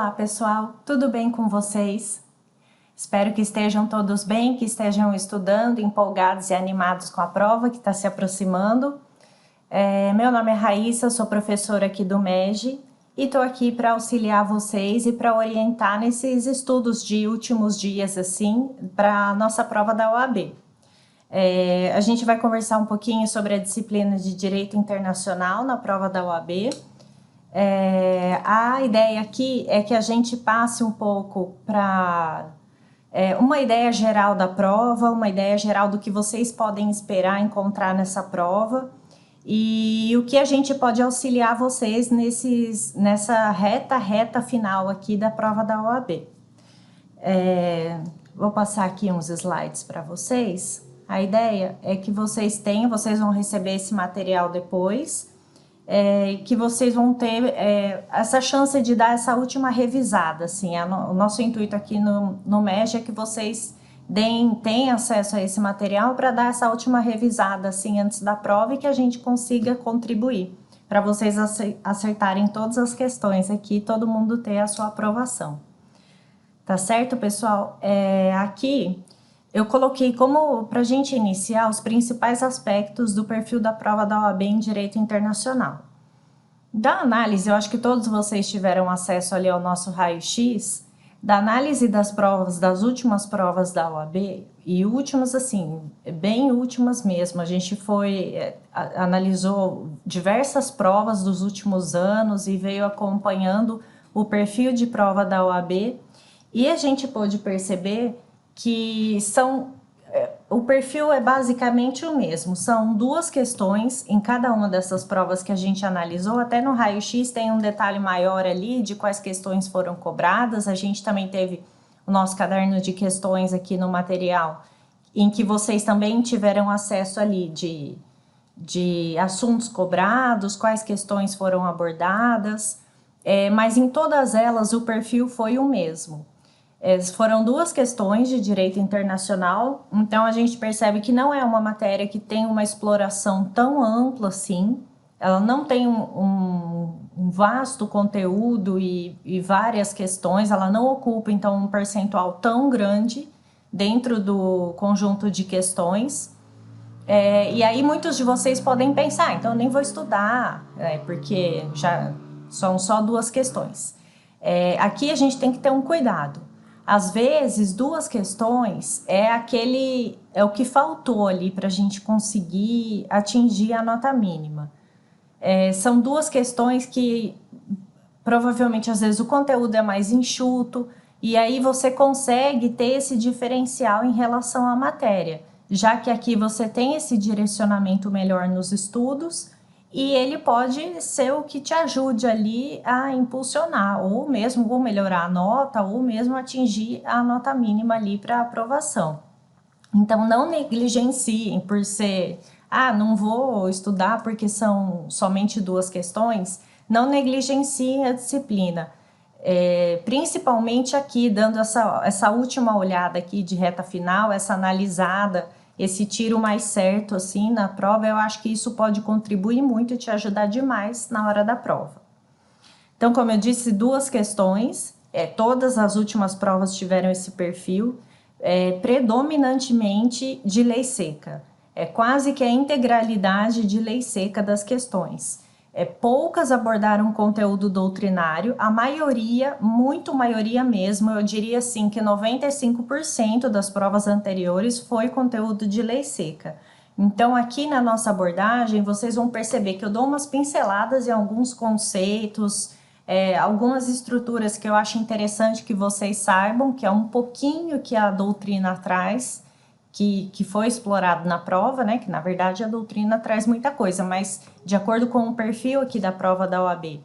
Olá pessoal, tudo bem com vocês? Espero que estejam todos bem, que estejam estudando, empolgados e animados com a prova que está se aproximando. Meu nome é Raíssa, sou professora aqui do MEG e estou aqui para auxiliar vocês e para orientar nesses estudos de últimos dias assim para a nossa prova da OAB. A gente vai conversar um pouquinho sobre a disciplina de Direito Internacional na prova da OAB. A ideia aqui é que a gente passe um pouco para uma ideia geral da prova, uma ideia geral do que vocês podem esperar encontrar nessa prova e o que a gente pode auxiliar vocês nessa reta final aqui da prova da OAB. Vou passar aqui uns slides para vocês. A ideia é que vocês vão receber esse material depois, que vocês vão ter essa chance de dar essa última revisada, assim. O nosso intuito aqui no MEG é que vocês tenham acesso a esse material para dar essa última revisada, assim, antes da prova e que a gente consiga contribuir para vocês acertarem todas as questões aqui, todo mundo ter a sua aprovação. Tá certo, pessoal? Aqui eu coloquei como, para a gente iniciar, os principais aspectos do perfil da prova da OAB em Direito Internacional. Da análise, eu acho que todos vocês tiveram acesso ali ao nosso raio-x, da análise das provas, das últimas provas da OAB, e últimas assim, bem últimas mesmo. A gente analisou diversas provas dos últimos anos e veio acompanhando o perfil de prova da OAB, e a gente pôde perceber que o perfil é basicamente o mesmo, são duas questões em cada uma dessas provas que a gente analisou. Até no raio-x tem um detalhe maior ali de quais questões foram cobradas. A gente também teve o nosso caderno de questões aqui no material, em que vocês também tiveram acesso ali de assuntos cobrados, quais questões foram abordadas, mas em todas elas o perfil foi o mesmo. Foram duas questões de direito internacional, então a gente percebe que não é uma matéria que tem uma exploração tão ampla assim, ela não tem um vasto conteúdo e várias questões, ela não ocupa então um percentual tão grande dentro do conjunto de questões. E aí muitos de vocês podem pensar, então eu nem vou estudar, porque já são só duas questões. Aqui a gente tem que ter um cuidado. Às vezes, duas questões é o que faltou ali para a gente conseguir atingir a nota mínima. São duas questões que provavelmente às vezes o conteúdo é mais enxuto e aí você consegue ter esse diferencial em relação à matéria, já que aqui você tem esse direcionamento melhor nos estudos e ele pode ser o que te ajude ali a impulsionar, ou mesmo melhorar a nota, ou mesmo atingir a nota mínima ali para aprovação. Então, não negligenciem por ser, não vou estudar porque são somente duas questões, não negligenciem a disciplina. Principalmente aqui, dando essa última olhada aqui de reta final, essa analisada, esse tiro mais certo assim na prova, eu acho que isso pode contribuir muito e te ajudar demais na hora da prova. Então, como eu disse, duas questões, todas as últimas provas tiveram esse perfil, predominantemente de lei seca. Quase que a integralidade de lei seca das questões. Poucas abordaram conteúdo doutrinário, a maioria, muito maioria mesmo, eu diria assim que 95% das provas anteriores foi conteúdo de lei seca. Então aqui na nossa abordagem vocês vão perceber que eu dou umas pinceladas em alguns conceitos, algumas estruturas que eu acho interessante que vocês saibam, que é um pouquinho que a doutrina traz, que foi explorado na prova, né? Que na verdade a doutrina traz muita coisa, mas de acordo com o perfil aqui da prova da OAB,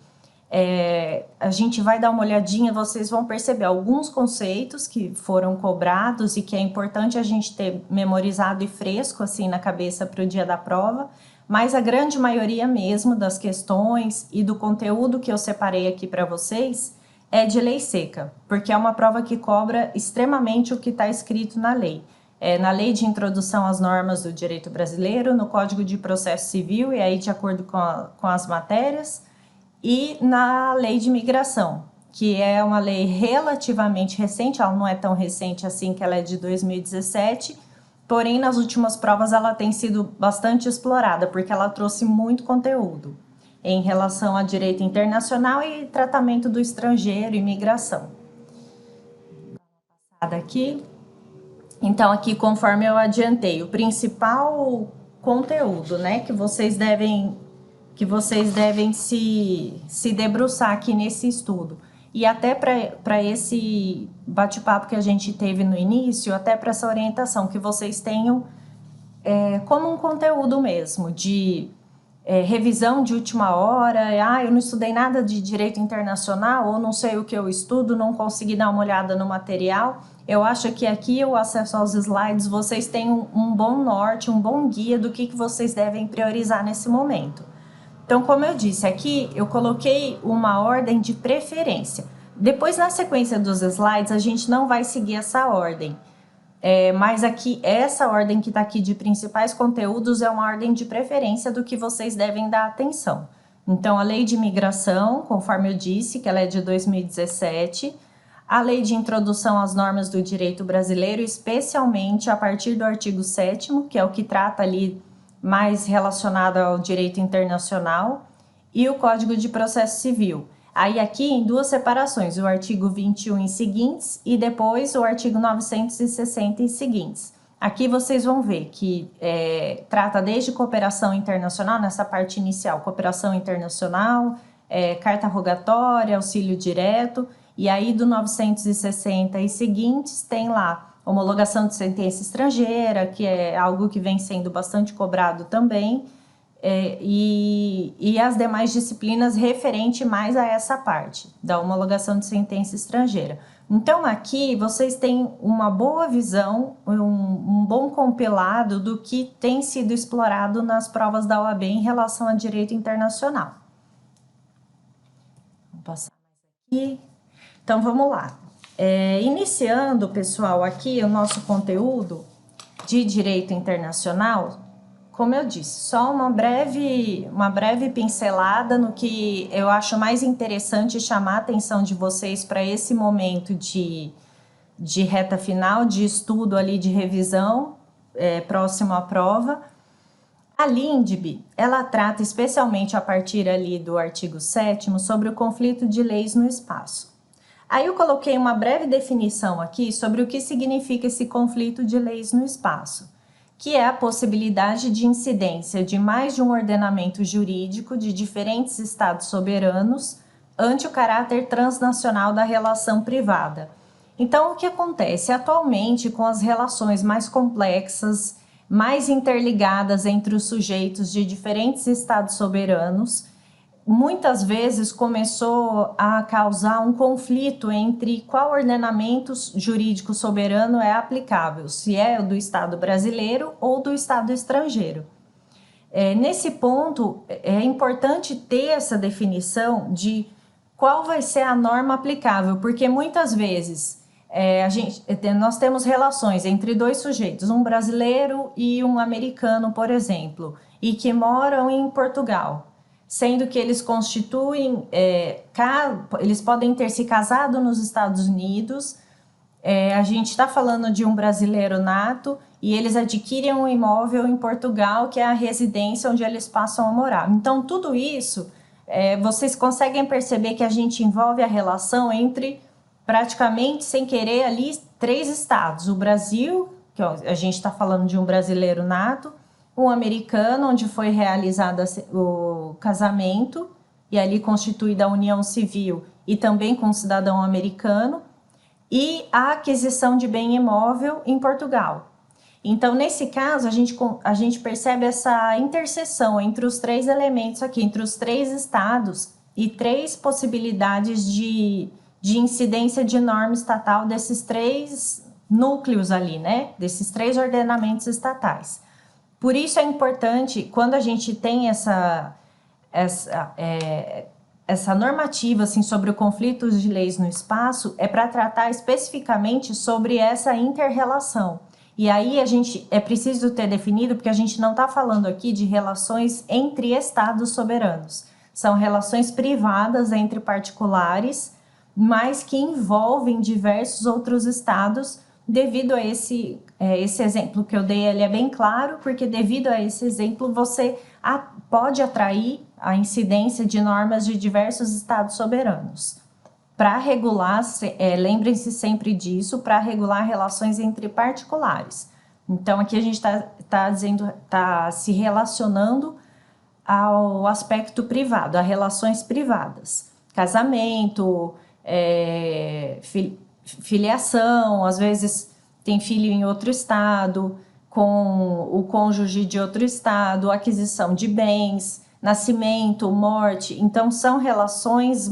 a gente vai dar uma olhadinha, vocês vão perceber alguns conceitos que foram cobrados e que é importante a gente ter memorizado e fresco assim na cabeça para o dia da prova, mas a grande maioria mesmo das questões e do conteúdo que eu separei aqui para vocês é de lei seca, porque é uma prova que cobra extremamente o que está escrito na lei. Na Lei de Introdução às Normas do Direito Brasileiro, no Código de Processo Civil, e aí de acordo com as matérias, e na Lei de Migração. que é uma lei relativamente recente, ela não é tão recente assim, que ela é de 2017, porém nas últimas provas ela tem sido bastante explorada, porque ela trouxe muito conteúdo em relação a direito internacional e tratamento do estrangeiro, imigração. Aqui. Então, aqui, conforme eu adiantei, o principal conteúdo, né, que vocês devem se debruçar aqui nesse estudo. E até para esse bate-papo que a gente teve no início, até para essa orientação, que vocês tenham como um conteúdo mesmo, de revisão de última hora, eu não estudei nada de direito internacional, ou não sei o que eu estudo, não consegui dar uma olhada no material. Eu acho que aqui o acesso aos slides, vocês têm um bom norte, um bom guia do que vocês devem priorizar nesse momento. Então, como eu disse, aqui eu coloquei uma ordem de preferência. Depois, na sequência dos slides, a gente não vai seguir essa ordem. Mas aqui, essa ordem que está aqui de principais conteúdos é uma ordem de preferência do que vocês devem dar atenção. Então, a lei de imigração, conforme eu disse, que ela é de 2017, a lei de introdução às normas do direito brasileiro, especialmente a partir do artigo 7º, que é o que trata ali mais relacionado ao direito internacional, e o Código de Processo Civil. Aí aqui em duas separações, o artigo 21 e seguintes e depois o artigo 960 e seguintes. Aqui vocês vão ver que trata desde cooperação internacional, nessa parte inicial, cooperação internacional, carta rogatória, auxílio direto, e aí do 960 e seguintes tem lá homologação de sentença estrangeira, que é algo que vem sendo bastante cobrado também, e as demais disciplinas referente mais a essa parte da homologação de sentença estrangeira. Então, aqui vocês têm uma boa visão, um bom compilado do que tem sido explorado nas provas da OAB em relação a direito internacional. Vou passar mais aqui. Então, vamos lá. Iniciando, pessoal, aqui o nosso conteúdo de direito internacional. Como eu disse, só uma breve pincelada no que eu acho mais interessante chamar a atenção de vocês para esse momento de reta final, de estudo ali, de revisão, próximo à prova. A LINDB, ela trata especialmente a partir ali do artigo 7º sobre o conflito de leis no espaço. Aí eu coloquei uma breve definição aqui sobre o que significa esse conflito de leis no espaço, que é a possibilidade de incidência de mais de um ordenamento jurídico de diferentes estados soberanos ante o caráter transnacional da relação privada. Então, o que acontece? Atualmente, com as relações mais complexas, mais interligadas entre os sujeitos de diferentes estados soberanos, muitas vezes começou a causar um conflito entre qual ordenamento jurídico soberano é aplicável, se é o do Estado brasileiro ou do Estado estrangeiro. Nesse ponto, é importante ter essa definição de qual vai ser a norma aplicável, porque muitas vezes nós temos relações entre dois sujeitos, um brasileiro e um americano, por exemplo, e que moram em Portugal, sendo que eles constituem, eles podem ter se casado nos Estados Unidos, a gente está falando de um brasileiro nato, e eles adquirem um imóvel em Portugal, que é a residência onde eles passam a morar. Então, tudo isso, vocês conseguem perceber que a gente envolve a relação entre, praticamente, sem querer, ali, 3 estados. O Brasil, que a gente está falando de um brasileiro nato, um americano, onde foi realizado o casamento, e ali constituída a união civil, e também com um cidadão americano, e a aquisição de bem imóvel em Portugal. Então, nesse caso, a gente percebe essa interseção entre os 3 elementos aqui, entre os 3 estados, e 3 possibilidades de incidência de norma estatal desses 3 núcleos ali, né? Desses 3 ordenamentos estatais. Por isso é importante, quando a gente tem essa normativa assim, sobre o conflito de leis no espaço, é para tratar especificamente sobre essa inter-relação. E aí é preciso ter definido, porque a gente não está falando aqui de relações entre estados soberanos. São relações privadas entre particulares, mas que envolvem diversos outros estados, devido a esse exemplo que eu dei, ele é bem claro, porque devido a esse exemplo você pode atrair a incidência de normas de diversos estados soberanos. Para regular, lembrem-se sempre disso, para regular relações entre particulares. Então, aqui a gente está se relacionando ao aspecto privado, a relações privadas. Casamento, filiação, às vezes tem filho em outro estado, com o cônjuge de outro estado, aquisição de bens, nascimento, morte. Então são relações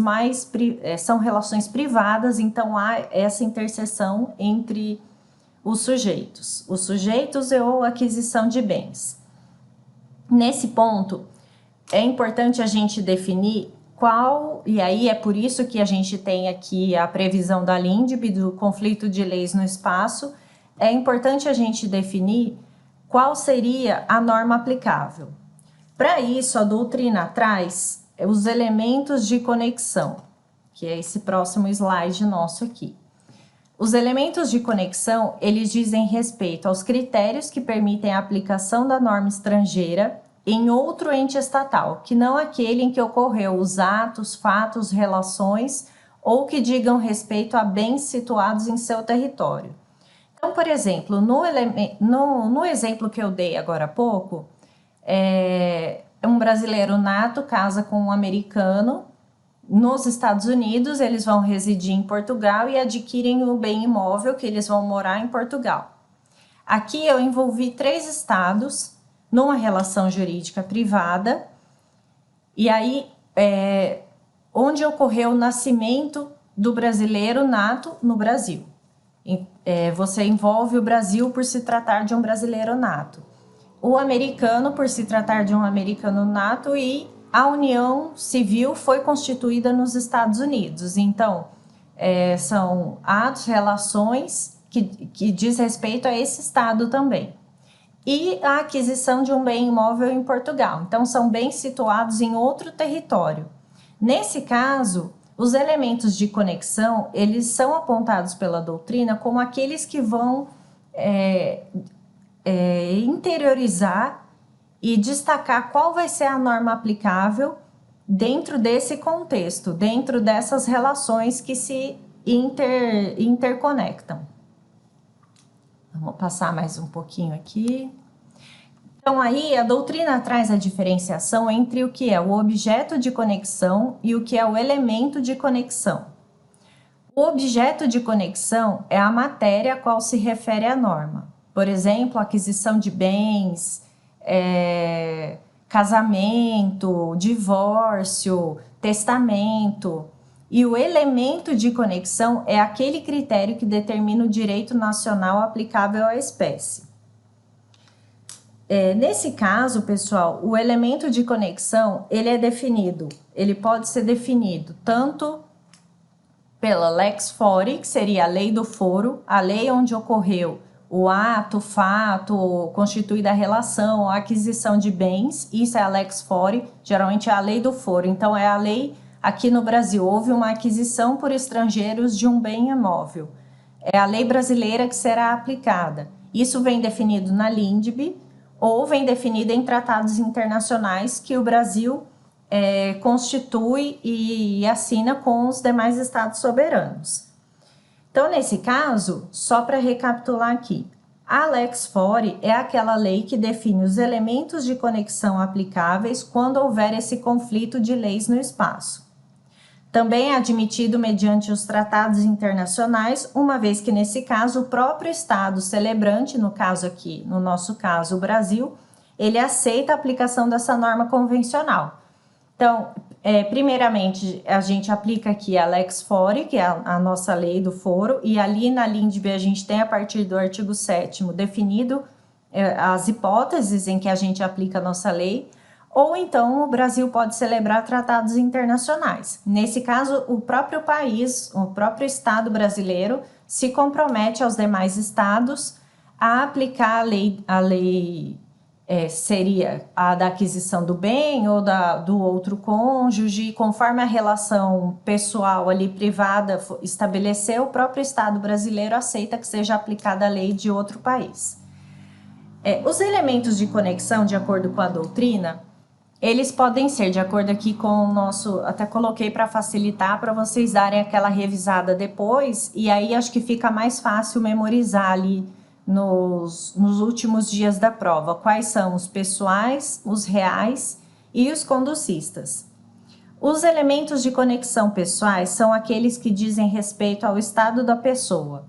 são relações privadas, então há essa interseção entre os sujeitos ou aquisição de bens. Nesse ponto, é importante a gente definir e aí é por isso que a gente tem aqui a previsão da LINDB, do conflito de leis no espaço. É importante a gente definir qual seria a norma aplicável. Para isso, a doutrina traz os elementos de conexão, que é esse próximo slide nosso aqui. Os elementos de conexão, eles dizem respeito aos critérios que permitem a aplicação da norma estrangeira em outro ente estatal, que não aquele em que ocorreu os atos, fatos, relações ou que digam respeito a bens situados em seu território. Então, por exemplo, no exemplo que eu dei agora há pouco, um brasileiro nato casa com um americano nos Estados Unidos, eles vão residir em Portugal e adquirem o bem imóvel que eles vão morar em Portugal. Aqui eu envolvi 3 estados numa relação jurídica privada, e aí onde ocorreu o nascimento do brasileiro nato no Brasil. Você envolve o Brasil por se tratar de um brasileiro nato, o americano por se tratar de um americano nato, e a união civil foi constituída nos Estados Unidos. Então, são atos, relações que diz respeito a esse estado também. E a aquisição de um bem imóvel em Portugal. Então, são bens situados em outro território. Nesse caso, os elementos de conexão, eles são apontados pela doutrina como aqueles que vão interiorizar e destacar qual vai ser a norma aplicável dentro desse contexto, dentro dessas relações que se interconectam. Vamos passar mais um pouquinho aqui. Então, aí a doutrina traz a diferenciação entre o que é o objeto de conexão e o que é o elemento de conexão. O objeto de conexão é a matéria a qual se refere a norma. Por exemplo, aquisição de bens, casamento, divórcio, testamento. E o elemento de conexão é aquele critério que determina o direito nacional aplicável à espécie. Nesse caso, pessoal, o elemento de conexão, ele pode ser definido tanto pela lex fori, que seria a lei do foro, a lei onde ocorreu o ato, fato, constituída a relação, a aquisição de bens, isso é a lex fori, geralmente é a lei do foro. Então, é a lei, aqui no Brasil, houve uma aquisição por estrangeiros de um bem imóvel. É a lei brasileira que será aplicada. Isso vem definido na LINDB, ou vem definido em tratados internacionais que o Brasil constitui e assina com os demais estados soberanos. Então, nesse caso, só para recapitular aqui, a lex fori é aquela lei que define os elementos de conexão aplicáveis quando houver esse conflito de leis no espaço. Também é admitido mediante os tratados internacionais, uma vez que, nesse caso, o próprio Estado celebrante, no nosso caso, o Brasil, ele aceita a aplicação dessa norma convencional. Então, primeiramente, a gente aplica aqui a lex fori, que é a nossa lei do foro, e ali na LINDB a gente tem, a partir do artigo 7º, definido as hipóteses em que a gente aplica a nossa lei, ou então o Brasil pode celebrar tratados internacionais. Nesse caso, o próprio país, o próprio Estado brasileiro se compromete aos demais estados a aplicar a lei seria a da aquisição do bem ou do outro cônjuge, conforme a relação pessoal ali privada estabeleceu, o próprio Estado brasileiro aceita que seja aplicada a lei de outro país. Os elementos de conexão, de acordo com a doutrina, eles podem ser, de acordo aqui com o nosso, até coloquei para facilitar, para vocês darem aquela revisada depois, e aí acho que fica mais fácil memorizar ali nos últimos dias da prova, quais são os pessoais, os reais e os conducistas. Os elementos de conexão pessoais são aqueles que dizem respeito ao estado da pessoa,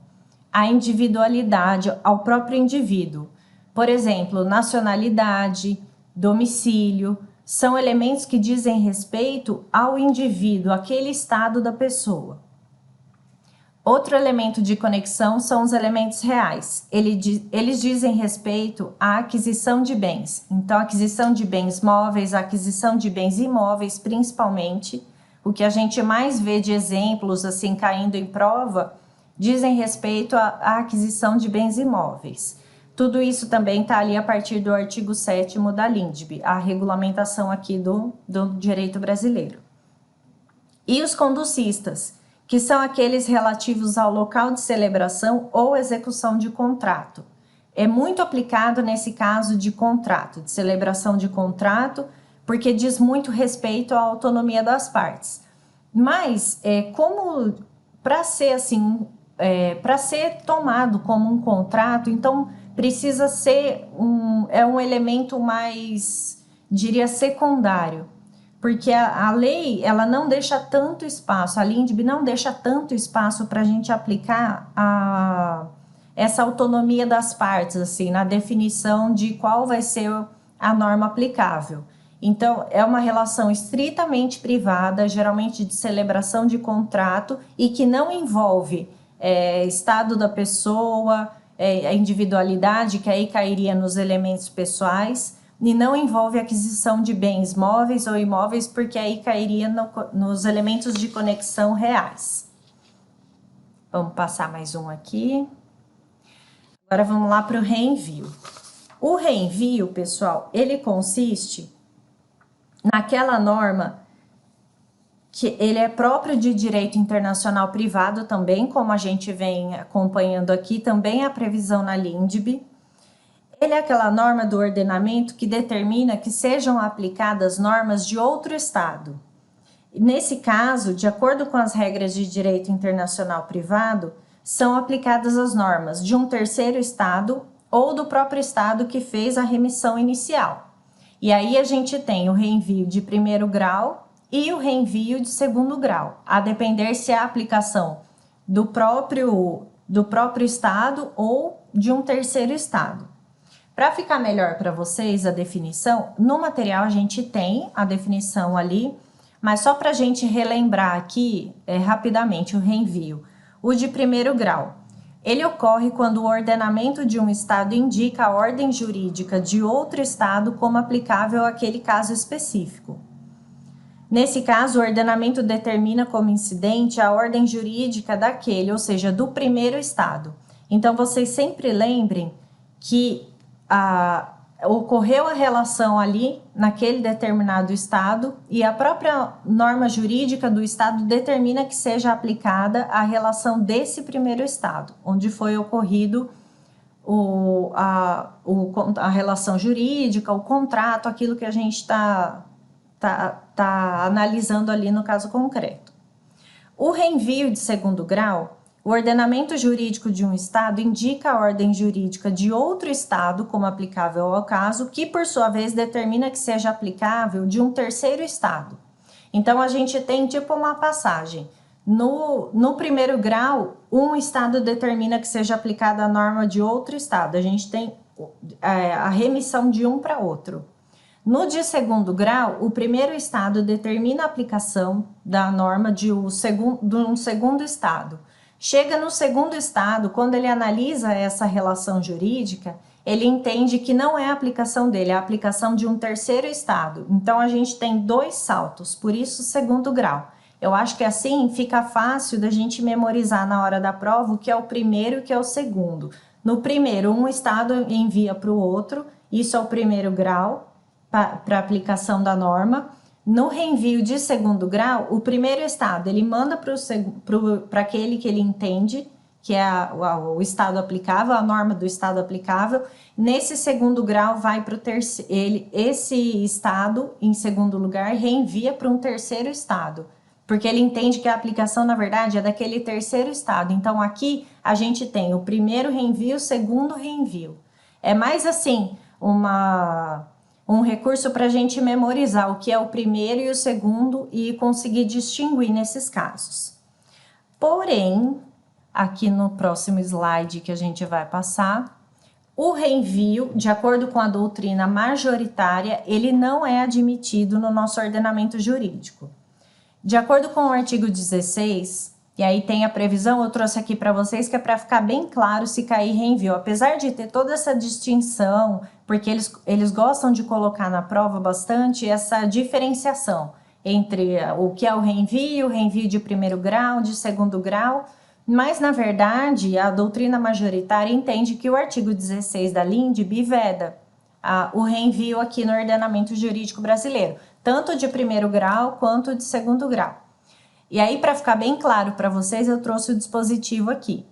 à individualidade, ao próprio indivíduo. Por exemplo, nacionalidade, domicílio, são elementos que dizem respeito ao indivíduo, aquele estado da pessoa. Outro elemento de conexão são os elementos reais. Eles dizem respeito à aquisição de bens. Então, aquisição de bens móveis, aquisição de bens imóveis, principalmente, o que a gente mais vê de exemplos assim caindo em prova, dizem respeito à aquisição de bens imóveis. Tudo isso também está ali a partir do artigo 7º da LINDB, a regulamentação aqui do direito brasileiro. E os conducistas, que são aqueles relativos ao local de celebração ou execução de contrato. É muito aplicado nesse caso de contrato, de celebração de contrato, porque diz muito respeito à autonomia das partes. Mas, como para ser assim, para ser tomado como um contrato, então precisa ser um elemento mais, diria, secundário. Porque a lei, ela não deixa tanto espaço, a LINDB não deixa tanto espaço para a gente aplicar essa autonomia das partes, assim, na definição de qual vai ser a norma aplicável. Então, é uma relação estritamente privada, geralmente de celebração de contrato, e que não envolve estado da pessoa, a individualidade, que aí cairia nos elementos pessoais, e não envolve aquisição de bens móveis ou imóveis, porque aí cairia nos elementos de conexão reais. Vamos passar mais um aqui. Agora vamos lá para o reenvio. O reenvio, pessoal, ele consiste naquela norma que ele é próprio de direito internacional privado também, como a gente vem acompanhando aqui, também a previsão na LINDB. Ele é aquela norma do ordenamento que determina que sejam aplicadas normas de outro estado. Nesse caso, de acordo com as regras de direito internacional privado, são aplicadas as normas de um terceiro estado ou do próprio estado que fez a remissão inicial. E aí a gente tem o reenvio de primeiro grau e o reenvio de segundo grau, a depender se é a aplicação do próprio estado ou de um terceiro estado. Para ficar melhor para vocês a definição, no material a gente tem a definição ali, mas só para a gente relembrar aqui rapidamente o reenvio. O de primeiro grau, ele ocorre quando o ordenamento de um estado indica a ordem jurídica de outro estado como aplicável àquele caso específico. Nesse caso, o ordenamento determina como incidente a ordem jurídica daquele, ou seja, do primeiro estado. Então, vocês sempre lembrem que ocorreu a relação ali naquele determinado estado e a própria norma jurídica do estado determina que seja aplicada a relação desse primeiro estado, onde foi ocorrido a relação jurídica, o contrato, aquilo que a gente está analisando ali no caso concreto. O reenvio de segundo grau, o ordenamento jurídico de um estado indica a ordem jurídica de outro estado como aplicável ao caso, que por sua vez determina que seja aplicável de um terceiro estado. Então a gente tem tipo uma passagem. No primeiro grau, um estado determina que seja aplicada a norma de outro estado. A gente tem a remissão de um para outro. No de segundo grau, o primeiro estado determina a aplicação da norma de um segundo estado. Chega no segundo estado, quando ele analisa essa relação jurídica, ele entende que não é a aplicação dele, é a aplicação de um terceiro estado. Então, a gente tem dois saltos, por isso segundo grau. Eu acho que assim fica fácil da gente memorizar na hora da prova o que é o primeiro e o que é o segundo. No primeiro, um estado envia para o outro Isso é o primeiro grau para aplicação da norma. No reenvio de segundo grau, o primeiro estado, ele manda para aquele que ele entende, que é o estado aplicável, a norma do estado aplicável. Nesse segundo grau, vai para o terceiro, esse estado, em segundo lugar, reenvia para um terceiro estado, porque ele entende que a aplicação, na verdade, é daquele terceiro estado. Então, aqui, a gente tem o primeiro reenvio, o segundo reenvio. É mais assim, um recurso para a gente memorizar o que é o primeiro e o segundo e conseguir distinguir nesses casos. Porém, aqui no próximo slide que a gente vai passar, o reenvio, de acordo com a doutrina majoritária, ele não é admitido no nosso ordenamento jurídico. De acordo com o artigo 16, e aí tem a previsão, eu trouxe aqui para vocês, que é para ficar bem claro se cair reenvio. Apesar de ter toda essa distinção, porque eles gostam de colocar na prova bastante essa diferenciação entre o que é o reenvio de primeiro grau, de segundo grau, mas, na verdade, a doutrina majoritária entende que o artigo 16 da LINDB veda o reenvio aqui no ordenamento jurídico brasileiro, tanto de primeiro grau quanto de segundo grau. E aí, para ficar bem claro para vocês, eu trouxe o dispositivo aqui.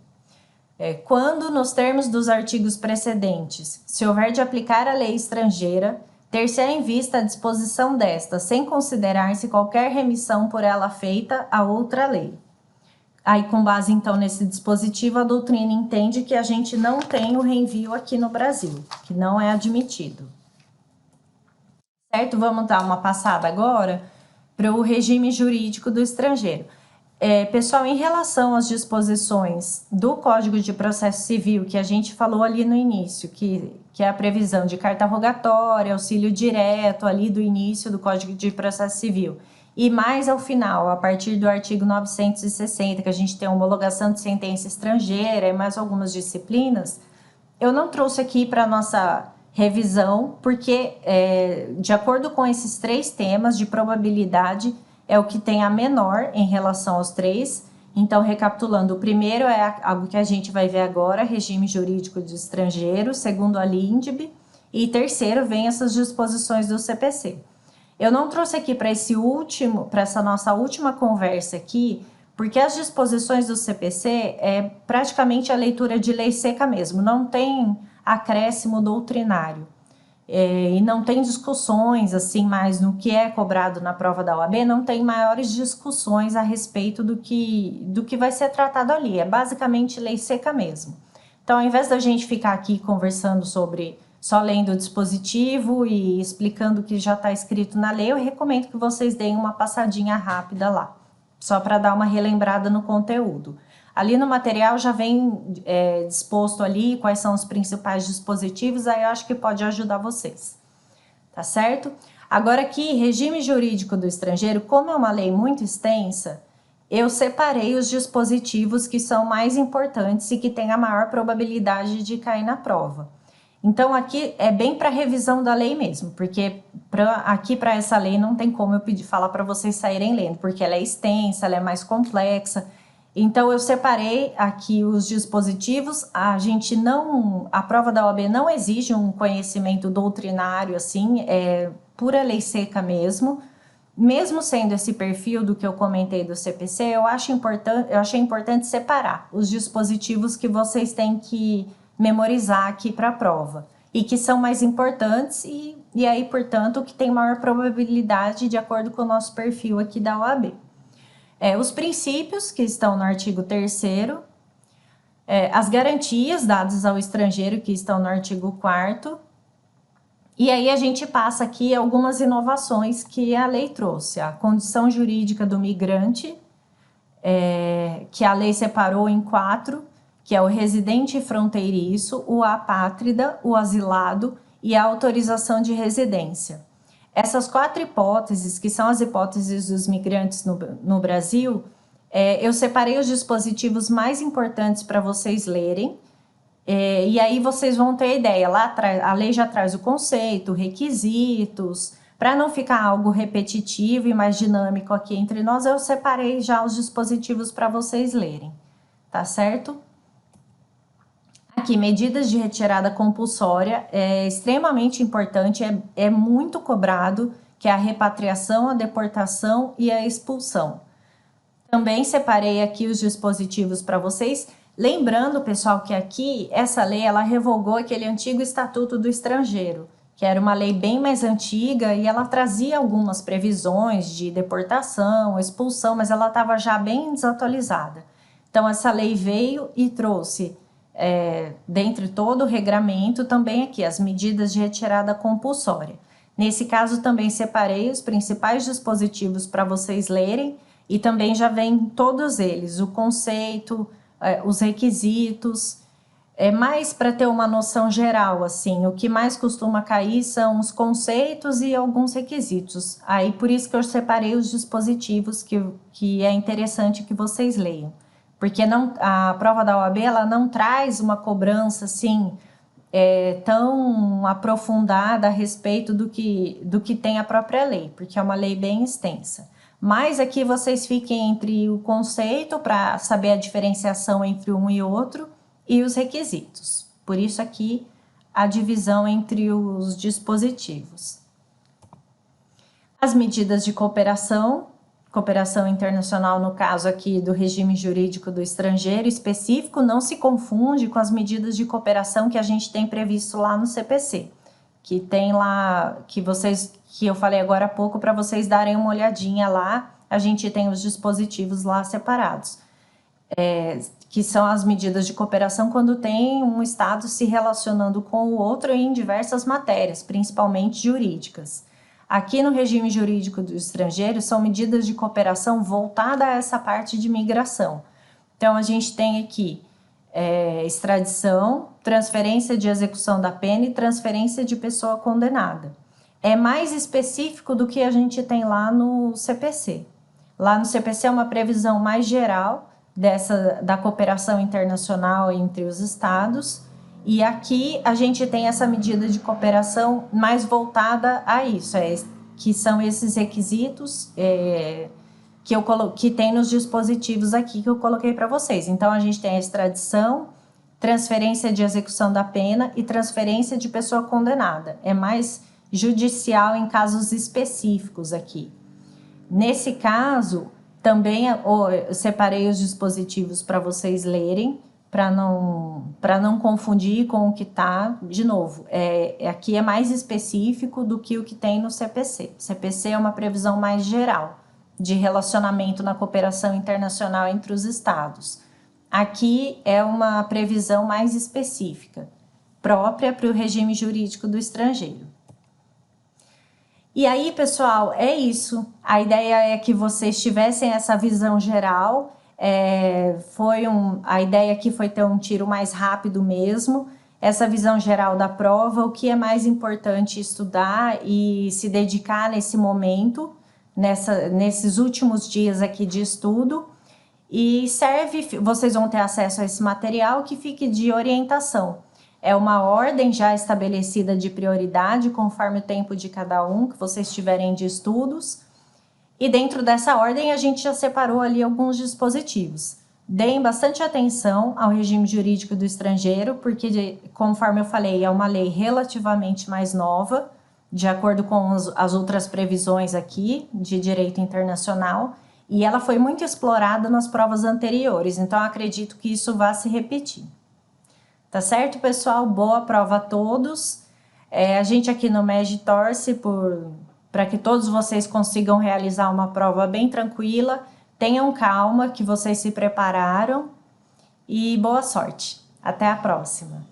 Quando, nos termos dos artigos precedentes, se houver de aplicar a lei estrangeira, ter-se-á em vista a disposição desta, sem considerar-se qualquer remissão por ela feita a outra lei. Aí, com base, então, nesse dispositivo, a doutrina entende que a gente não tem o reenvio aqui no Brasil, que não é admitido. Certo? Vamos dar uma passada agora para o regime jurídico do estrangeiro. Pessoal, em relação às disposições do Código de Processo Civil, que a gente falou ali no início, que é a previsão de carta rogatória, auxílio direto ali do início do Código de Processo Civil, e mais ao final, a partir do artigo 960, que a gente tem a homologação de sentença estrangeira e mais algumas disciplinas, eu não trouxe aqui para a nossa revisão, porque de acordo com esses três temas de probabilidade, é o que tem a menor em relação aos três. Então, recapitulando, o primeiro é algo que a gente vai ver agora, regime jurídico de estrangeiro, segundo a LINDB, e terceiro vem essas disposições do CPC. Eu não trouxe aqui para essa nossa última conversa aqui, porque as disposições do CPC é praticamente a leitura de lei seca mesmo, não tem acréscimo doutrinário. E não tem discussões assim mais no que é cobrado na prova da OAB, não tem maiores discussões a respeito do que vai ser tratado ali, é basicamente lei seca mesmo. Então, ao invés da gente ficar aqui conversando sobre só lendo o dispositivo e explicando o que já está escrito na lei, eu recomendo que vocês deem uma passadinha rápida lá, só para dar uma relembrada no conteúdo. Ali no material já vem disposto ali quais são os principais dispositivos, aí eu acho que pode ajudar vocês, tá certo? Agora aqui, regime jurídico do estrangeiro, como é uma lei muito extensa, eu separei os dispositivos que são mais importantes e que têm a maior probabilidade de cair na prova. Então, aqui é bem para revisão da lei mesmo, porque aqui para essa lei não tem como eu falar para vocês saírem lendo, porque ela é extensa, ela é mais complexa. Então, eu separei aqui os dispositivos. A prova da OAB não exige um conhecimento doutrinário, assim, é pura lei seca mesmo. Mesmo sendo esse perfil do que eu comentei do CPC, eu achei importante separar os dispositivos que vocês têm que memorizar aqui para a prova e que são mais importantes e aí, portanto, que tem maior probabilidade de acordo com o nosso perfil aqui da OAB. Os princípios que estão no artigo 3º, as garantias dadas ao estrangeiro que estão no artigo 4º, e aí a gente passa aqui algumas inovações que a lei trouxe. A condição jurídica do migrante, que a lei separou em 4, que é o residente fronteiriço, o apátrida, o asilado e a autorização de residência. Essas 4 hipóteses, que são as hipóteses dos migrantes no Brasil, eu separei os dispositivos mais importantes para vocês lerem, e aí vocês vão ter ideia. Lá atrás, a lei já traz o conceito, requisitos, para não ficar algo repetitivo e mais dinâmico aqui entre nós, eu separei já os dispositivos para vocês lerem, tá certo? Aqui, medidas de retirada compulsória é extremamente importante, é muito cobrado, que é a repatriação, a deportação e a expulsão. Também separei aqui os dispositivos para vocês. Lembrando, pessoal, que aqui essa lei ela revogou aquele antigo Estatuto do Estrangeiro, que era uma lei bem mais antiga e ela trazia algumas previsões de deportação, expulsão, mas ela estava já bem desatualizada. Então, essa lei veio e trouxe, dentre todo o regramento, também aqui as medidas de retirada compulsória. Nesse caso, também separei os principais dispositivos para vocês lerem e também já vem todos eles, o conceito, os requisitos, mais para ter uma noção geral, assim, o que mais costuma cair são os conceitos e alguns requisitos. Aí, por isso que eu separei os dispositivos que é interessante que vocês leiam. Porque a prova da OAB, ela não traz uma cobrança, assim, tão aprofundada a respeito do que tem a própria lei, porque é uma lei bem extensa. Mas aqui vocês fiquem entre o conceito, para saber a diferenciação entre um e outro, e os requisitos. Por isso aqui a divisão entre os dispositivos. As medidas de cooperação internacional, no caso aqui do regime jurídico do estrangeiro específico, não se confunde com as medidas de cooperação que a gente tem previsto lá no CPC, que tem lá, que eu falei agora há pouco, para vocês darem uma olhadinha lá, a gente tem os dispositivos lá separados, que são as medidas de cooperação quando tem um Estado se relacionando com o outro em diversas matérias, principalmente jurídicas. Aqui no regime jurídico do estrangeiro são medidas de cooperação voltada a essa parte de migração. Então, a gente tem aqui extradição, transferência de execução da pena e transferência de pessoa condenada. É mais específico do que a gente tem lá no CPC. Lá no CPC é uma previsão mais geral da cooperação internacional entre os estados, e aqui a gente tem essa medida de cooperação mais voltada a isso, que são esses requisitos que tem nos dispositivos aqui que eu coloquei para vocês. Então, a gente tem a extradição, transferência de execução da pena e transferência de pessoa condenada. É mais judicial em casos específicos aqui. Nesse caso, também eu separei os dispositivos para vocês lerem, para não confundir com o que está. De novo, aqui é mais específico do que o que tem no CPC. CPC é uma previsão mais geral de relacionamento na cooperação internacional entre os estados. Aqui é uma previsão mais específica, própria para o regime jurídico do estrangeiro. E aí, pessoal, é isso. A ideia é que vocês tivessem essa visão geral. A ideia aqui foi ter um tiro mais rápido mesmo. Essa visão geral da prova, o que é mais importante estudar e se dedicar nesse momento, nesses últimos dias aqui de estudo. E vocês vão ter acesso a esse material que fique de orientação. É uma ordem já estabelecida de prioridade, conforme o tempo de cada um que vocês tiverem de estudos. E dentro dessa ordem, a gente já separou ali alguns dispositivos. Deem bastante atenção ao regime jurídico do estrangeiro, porque, conforme eu falei, é uma lei relativamente mais nova, de acordo com as outras previsões aqui de direito internacional, e ela foi muito explorada nas provas anteriores, então acredito que isso vá se repetir. Tá certo, pessoal? Boa prova a todos. A gente aqui no MEG torce para que todos vocês consigam realizar uma prova bem tranquila. Tenham calma, que vocês se prepararam. E boa sorte. Até a próxima.